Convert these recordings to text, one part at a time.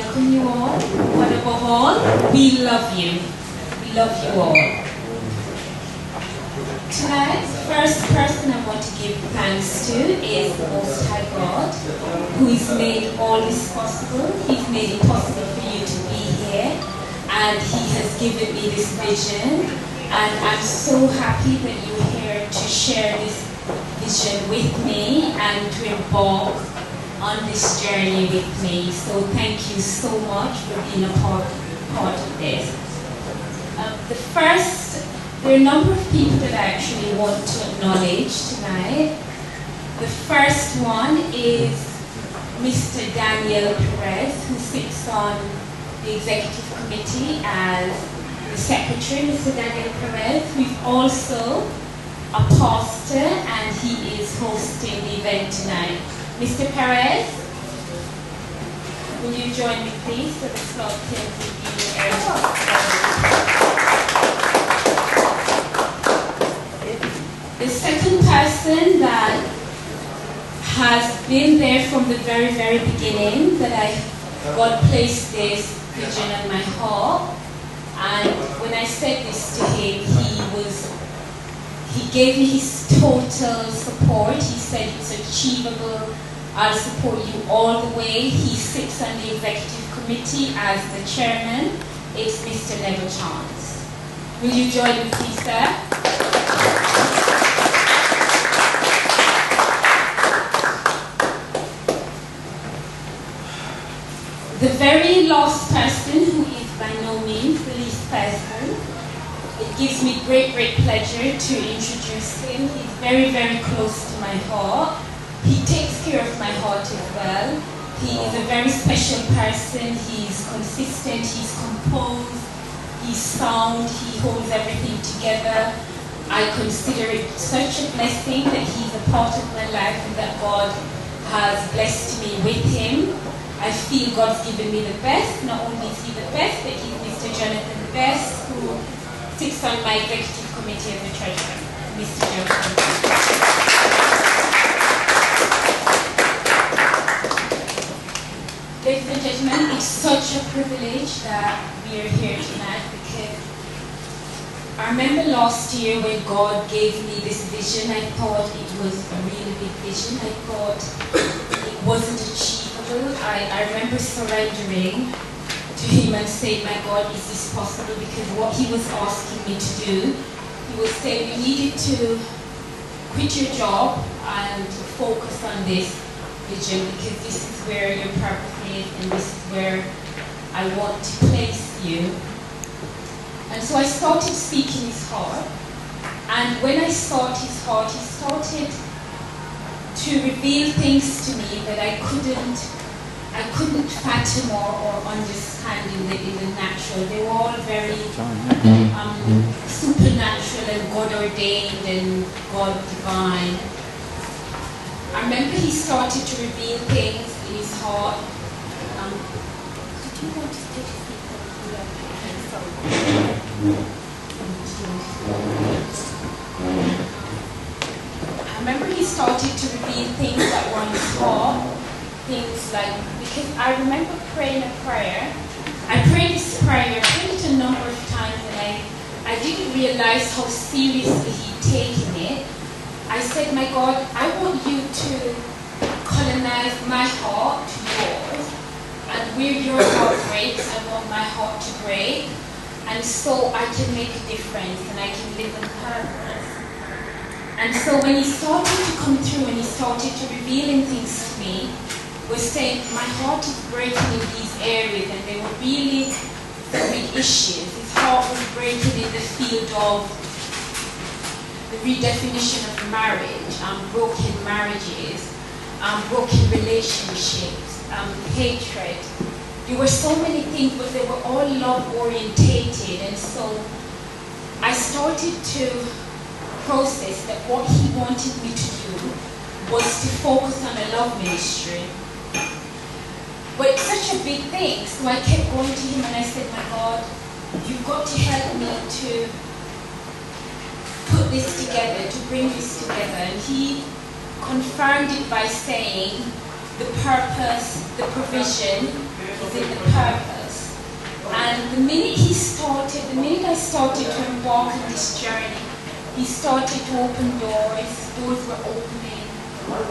welcome you all, but above all, we love you. We love you all. Tonight, the first person I want to give thanks to is the Most High God, who has made all this possible. He's made it possible for you to be here, and He has given me this vision, and I'm so happy that you're here to share this vision with me and to embark on this journey with me. So thank you so much for being a part of this. There are a number of people that I actually want to acknowledge tonight. The first one is Mr. Daniel Perez, who sits on the executive committee as the secretary. Mr. Daniel Perez, who is also a pastor, and he is hosting the event tonight. Mr. Perez, will you join me please so the slot can be The second person that has been there from the very, very beginning, that God placed this vision on my heart, and when I said this to him, he gave me his total support. He said it's achievable. I'll support you all the way. He sits on the executive committee as the chairman. It's Mr. Neville Chance. Will you join me please, sir? The very last person, who is by no means the least person, it gives me great, great pleasure to introduce him. He's very, very close to my heart. He takes care of my heart as well. He is a very special person. He's consistent, he's composed, he's sound, he holds everything together. I consider it such a blessing that he's a part of my life and that God has blessed me with him. I feel God's given me the best. Not only is he the best, but he's Mr. Jonathan the Best, who sits on my executive committee as the treasurer. Mr. Jonathan. Ladies and gentlemen, it's such a privilege that we are here tonight, because I remember last year when God gave me this vision, I thought it was a really big vision. I thought it wasn't achievable. I remember surrendering to him and saying, my God, is this possible? Because what he was asking me to do, he was saying, you needed to quit your job and focus on this vision, because this is where your purpose is and this is where I want to place you. And so I started speaking his heart, and when I sought his heart, he started to reveal things to me that I couldn't fathom or understand in the natural. They were all very supernatural and God ordained and God divine. I remember he started to reveal things in his heart. Did you want to take a seat? I remember he started to reveal things that were in his heart. Things like, because I remember praying a prayer. I prayed this prayer, I prayed it a number of times, and I didn't realize how seriously he'd taken it. I said, my God, I want you to colonize my heart to yours, and where your heart breaks, I want my heart to break, and so I can make a difference and I can live in purpose. And so when he started to come through and he started to revealing things to me, was saying, my heart is breaking in these areas, and they were really big issues. His heart was breaking in the field of the redefinition of marriage, broken marriages, broken relationships, hatred. There were so many things, but they were all love-orientated, and so I started to process that what he wanted me to do was to focus on a love ministry. But it's such a big thing, so I kept going to him and I said, my God, you've got to help me to put this together, to bring this together. And he confirmed it by saying the purpose, the provision, is in the purpose. And the minute I started to embark on this journey, he started to open doors were opening,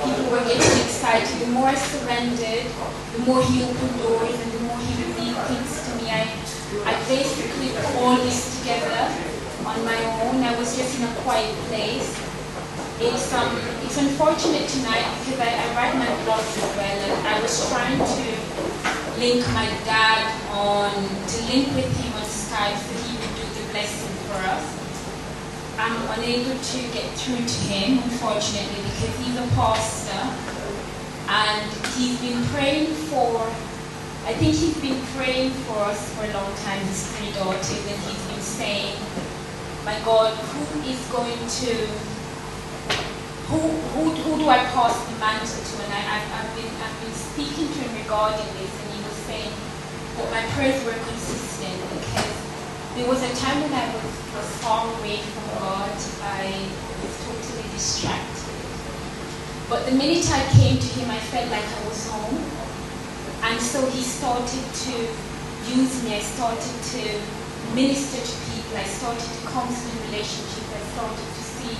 people were getting excited. The more I surrendered, the more he opened doors and the more he revealed things to me. I basically put all this together on my own. I was just in a quiet place. It's unfortunate tonight because I write my blogs as well, and I was trying to link my dad link with him on Skype so he would do the blessing for us. I'm unable to get through to him, unfortunately, because he's a pastor and he's been praying for, I think he's been praying for us for a long time, his three daughters, and he's been saying, my God, who do I pass the mantle to? And I've been speaking to him regarding this, and he was saying that my prayers were consistent because there was a time when I was far away from God. I was totally distracted. But the minute I came to him, I felt like I was home. And so he started to use me. I started to minister to people. I started to counsel in relationships. I started to see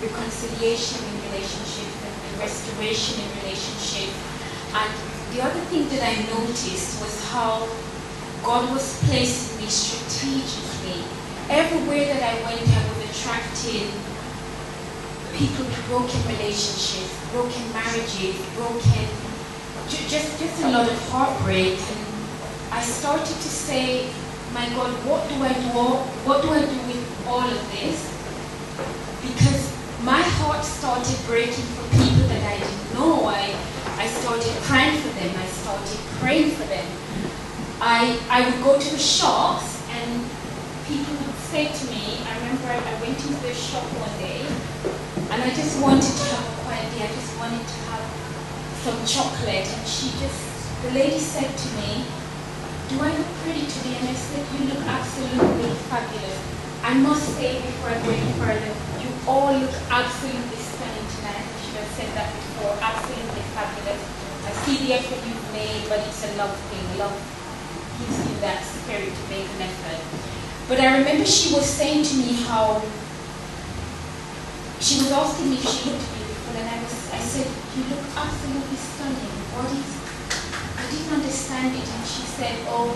reconciliation in relationships and restoration in relationships. And the other thing that I noticed was how God was placing me strategically. Everywhere that I went, I was attracting people with broken relationships, broken marriages, just a lot of heartbreak. And I started to say, my God, what do I do? What do I do with all of this? Because my heart started breaking for people that I didn't know. I started crying for them. I started praying for them. I would go to the shops and people would say to me, I remember I went into the shop one day and I just wanted to have a quiet day. I just wanted to have some chocolate, and the lady said to me, do I look pretty today? And I said, you look absolutely fabulous. I must say before I go any further, you all look absolutely stunning tonight. I should have said that before, absolutely fabulous. I see the effort you've made, but it's a love thing. Love gives you that spirit to make an effort. But I remember she was saying to me how she was asking me if she looked beautiful, and I said, you look absolutely stunning. I didn't understand it, and she said, oh,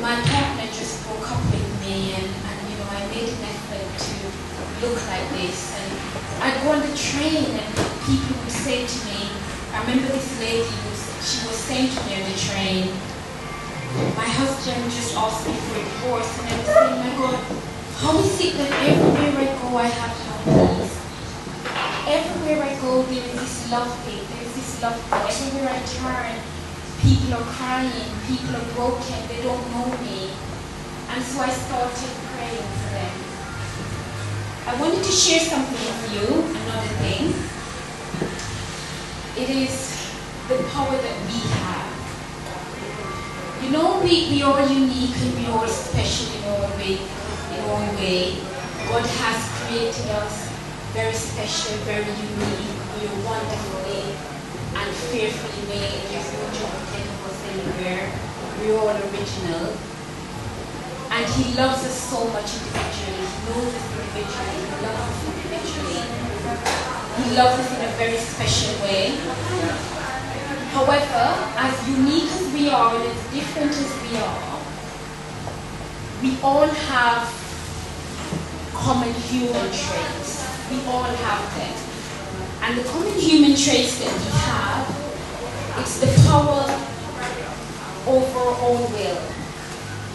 my partner just broke up with me, and I made an effort to look like this. And I'd go on the train and people would say to me, I remember this lady, she was saying to me on the train, my husband just asked me for a divorce, and I was saying, my God, how is it that everywhere I go I have to have peace? Everywhere I go there is this love thing, everywhere I turn, people are crying, people are broken, they don't know me. And so I started praying for them. I wanted to share something with you, another thing. It is the power that we have. We are unique and we are special in our way. God has created us very special, very unique. We are wonderfully and fearfully made. There's no duplicate of us anywhere. We're all original. And he loves us so much individually. He knows us individually. He loves us individually. He loves us in a very special way. However, as unique as we are and as different as we all have common human traits. We all have them. And the common human traits that we have, it's the power over our own will.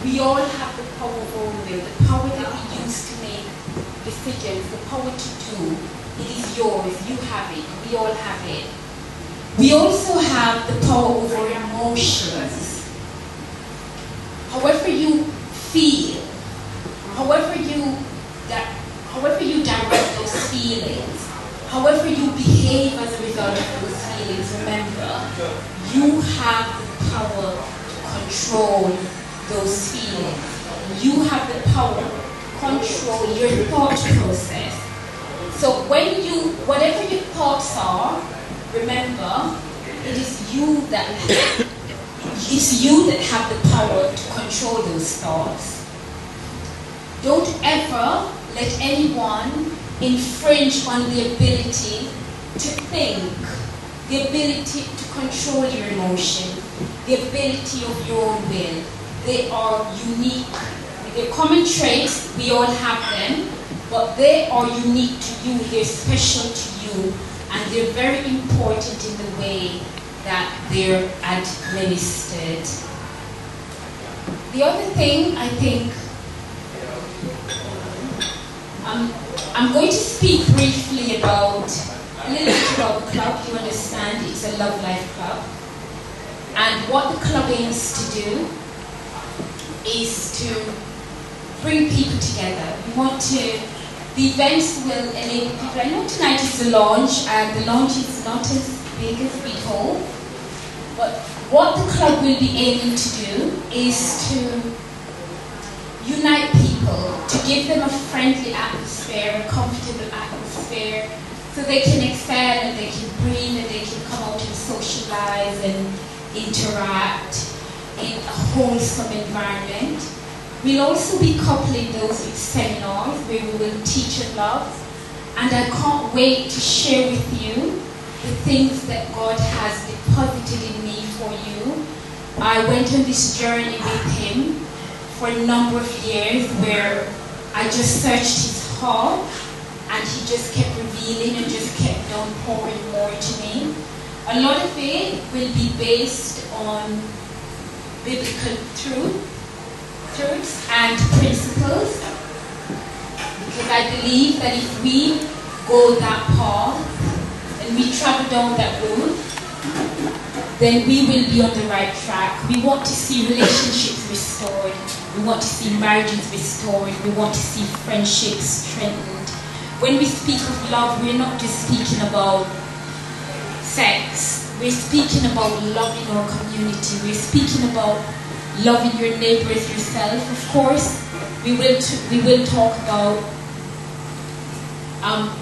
We all have the power of our own will, the power that we use to make decisions, the power to do. It is yours, you have it, we all have it. We also have the power over emotions. However you feel, however you direct those feelings, however you behave as a result of those feelings, remember, you have the power to control those feelings. You have the power to control your thought process. So whatever your thoughts are, remember, it is you that it's you that have the power to control those thoughts. Don't ever let anyone infringe on the ability to think, the ability to control your emotion, the ability of your own will. They are unique. They're common traits, we all have them, but they are unique to you, they're special to you, and they're very important in the way that they're administered. The other thing, I think, I'm going to speak briefly about, a little bit about the club. You understand, it's a Love Life Club. And what the club aims to do is to bring people together. We want to, the events will enable people. I know tonight is the launch, and the launch is not as big as we hope, but what the club will be aiming to do is to unite people, to give them a friendly atmosphere, a comfortable atmosphere, so they can excel and they can breathe and they can come out and socialize and interact in a wholesome environment. We'll also be coupling those with seminars where we will teach and love, and I can't wait to share with you the things that God has deposited in me for you. I went on this journey with Him for a number of years where I just searched His heart, and He just kept revealing and just kept pouring more to me. A lot of it will be based on biblical truths and principles, because I believe that if we go that path and we travel down that road, then we will be on the right track. We want to see relationships restored. We want to see marriages restored. We want to see friendships strengthened. When we speak of love, we're not just speaking about sex. We're speaking about loving our community. We're speaking about loving your neighbor as yourself. Of course, we will talk about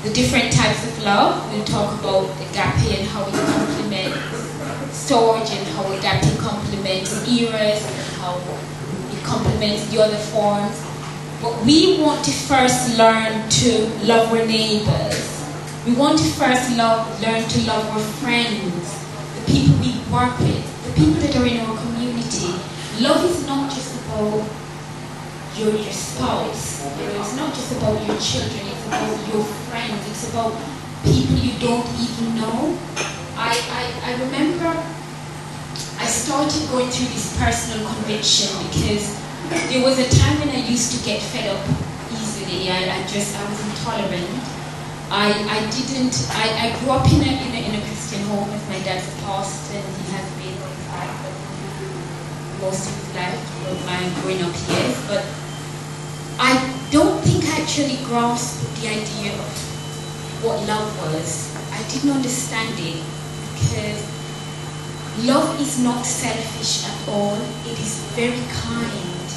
the different types of love. We'll talk about agape and how it complements storage, and how agape complements eros, and how it complements the other forms. But we want to first learn to love our neighbors. We want to first learn to love our friends, the people we work with, the people that are in our community. Love is not just about your spouse. It's not just about your children. It's about your friends. It's about people you don't even know. I remember I started going through this personal conviction because there was a time when I used to get fed up easily. I was intolerant. I grew up in a Christian home with my dad's a pastor, and he has been most of his life, my growing up years. But I don't think I actually grasped the idea of what love was. I didn't understand it, because love is not selfish at all. It is very kind.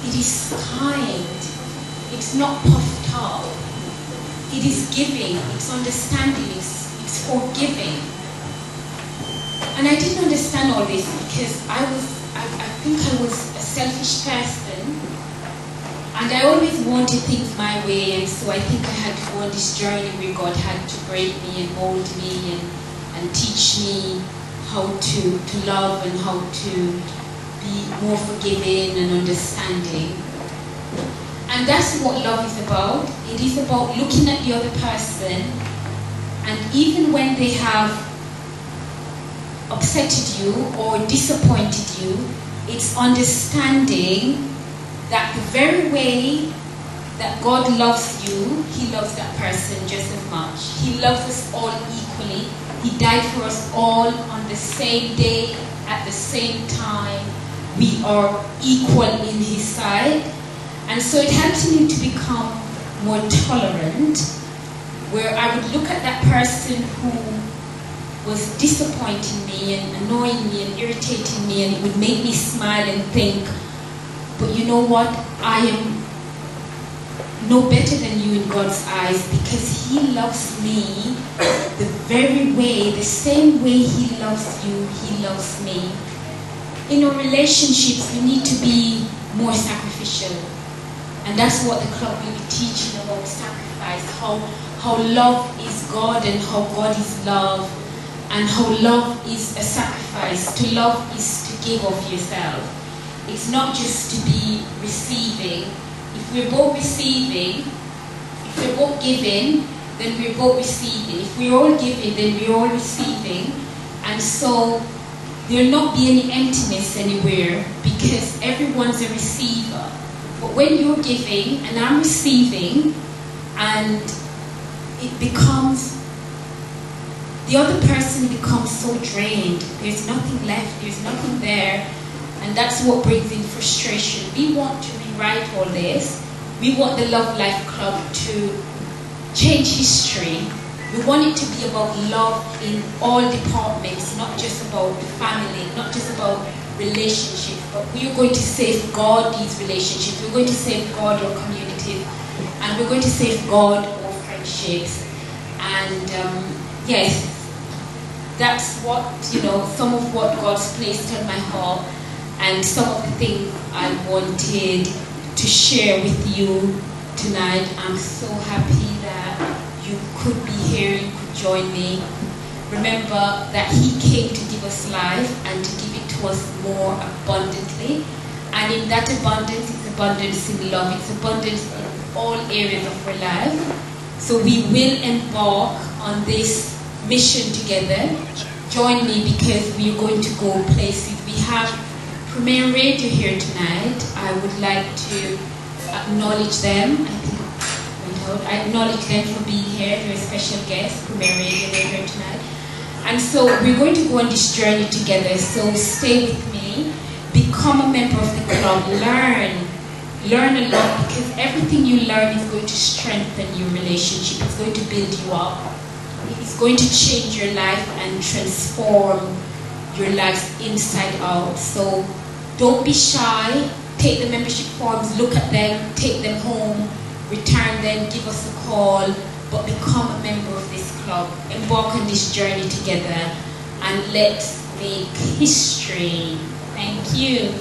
It is kind. It's not puffed up. It is giving. It's understanding. It's forgiving. And I didn't understand all this because I think I was a selfish person, and I always wanted things my way, and so I think I had to go on this journey where God had to break me and mold me and teach me how to love and how to be more forgiving and understanding. And that's what love is about. It is about looking at the other person, and even when they have upsetted you or disappointed you, it's understanding that the very way that God loves you, He loves that person just as much. He loves us all equally. He died for us all on the same day, at the same time. We are equal in His sight. And so it helps me to become more tolerant, where I would look at that person who was disappointing me and annoying me and irritating me, and it would make me smile and think, but you know what? I am no better than you in God's eyes, because He loves me the very way, the same way He loves you, He loves me. in our relationships, we need to be more sacrificial. And that's what the club will be teaching about sacrifice, how love is God and how God is love, and how love is a sacrifice. To love is to give of yourself. It's not just to be receiving. If we're both receiving, if we're both giving, then we're both receiving. If we're all giving, then we're all receiving. And so there'll not be any emptiness anywhere because everyone's a receiver. But when you're giving and I'm receiving, and it becomes, the other person becomes so drained. There's nothing left, there's nothing there. And that's what brings in frustration. We want to rewrite all this. We want the Love Life Club to change history. We want it to be about love in all departments, not just about the family, not just about relationships, but we are going to safeguard these relationships. We're going to safeguard our communities, and we're going to safeguard our friendships. And yes, that's what, some of what God's placed on my heart, and some of the things I wanted to share with you tonight. I'm so happy that you could be here, you could join me. Remember that He came to give us life and to give it to us more abundantly. And in that abundance, it's abundance in love, it's abundance in all areas of our life. So we will embark on this mission together. Join me because we are going to go places. We have Premier Radio here tonight. I would like to acknowledge them. I acknowledge them for being here. They're a special guest, Premier Radio, they're here tonight. And so we're going to go on this journey together. So stay with me, become a member of the club, learn a lot, because everything you learn is going to strengthen your relationship. It's going to build you up. It's going to change your life and transform your life inside out. So don't be shy. Take the membership forms, look at them, take them home, return them, give us a call, but become a member of this club. Embark on this journey together, and let's make history. Thank you.